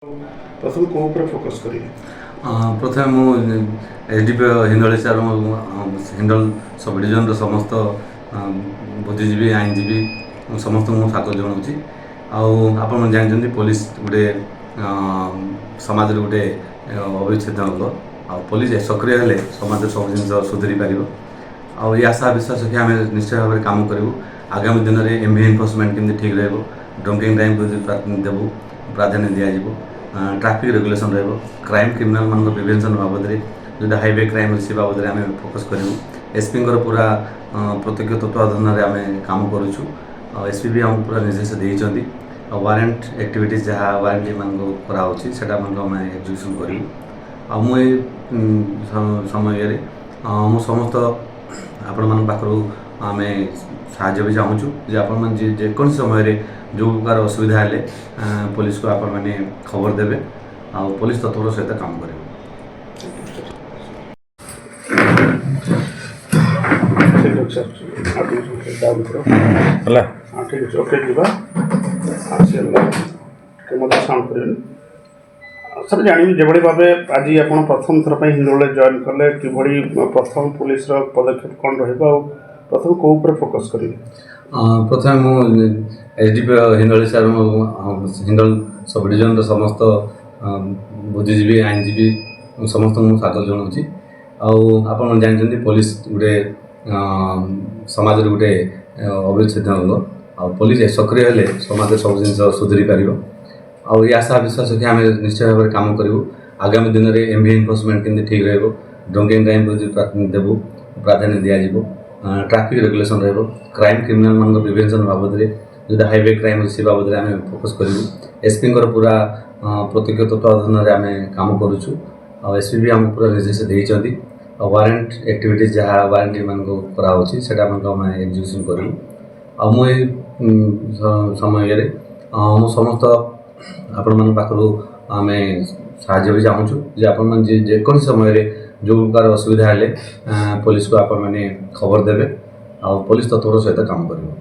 प्रथम को ऊपर फोकस करिए प्रथम मु एसडीपी हिंदोली सार हिंदोल सब डिविजन समस्त बुद्धिजीवी आईनजीवी समस्त मुझे स्वागत जनाऊँ आपण जानते पुलिस गोटे समाज गोटे अविच्छेद अंग आ पुलिस सक्रिय हेले समाज सब जिन सुधरी पार आई आशा विश्वास कि आम निश्चय भाव में कम करूँ आगामी दिन में एमवी एनफोर्समेंट केमती ठीक रही ड्रंकिंग टाइम देवु प्राधान्य दिज्व ट्राफिक रेगुलेशन क्राइम क्रिमिनाल मान प्रिवेंशन बाबद जो हाईवे क्राइम से बाबद आम फोकस करूँ एसपी पूरा प्रत्यक्ष तत्वाधान में आम कम करुचु एसपी भी आमको पूरा निर्देश देती वारंट एक्टिविटीज जहाँ वारंटी मान कराऊँगा आम एक्जिक्यूशन करूँ समय मु समस्त आपण मान पाखु आम साहाय्य भी चाहूँ जे आपण जेको समय जो प्रकार असुविधा हेले पुलिस को आपण मैंने खबर देवे आ पुलिस तत्पर सहित काम करें। ठीक है सर डाउन करो हला हाँ ठीक है ओके जीवा के मत साउंड करें सर जानी जो भाव आज आप प्रथम थर हिंदोल जॉइन कले कि प्रथम पुलिस पदक्षेप कौन रहा प्रथम को ऊपर फोकस करेंगे प्रथम एसडीपी हिंदोली सार हिंदोल सब डिविजन समस्त बुद्धिजीवी आईनजीवी समस्त मुझे स्वागत जनाऊँ आपण जानते पुलिस गोटे समाज गोटे अविच्छेद अंग आ पुलिस सक्रिय हेले समाज सब जिन सुधरी पार आई आशा विश्वास कि आम निश्चय भाव में कम करूँ आगामी दिन में एमवी एनफोर्समेंट केमती ठीक रही ड्रंकिंग टाइम देवु प्राधान्य दिज्व ट्राफिक रेगुलेशन क्राइम क्रिमिनाल मान प्रिवेंशन बाबद जो हाईवे क्राइम से बाबद आम फोकस करूँ एसपी पूरा प्रत्यक्ष तत्वाधान में आम कम करुचु एसपी भी आमको पूरा निर्देश देती वारंट एक्टिविटीज जहाँ वारंटी मान कराऊँगा आम एक्जिक्यूशन करूँ समय मु समस्त आपण मान पाखु आम साहाय्य भी चाहूँ जे आपण जेको समय जो प्रकार असुविधा हेले पुलिस को आपण मैंने खबर देवे आ पुलिस तत्पर सहित काम करूँ।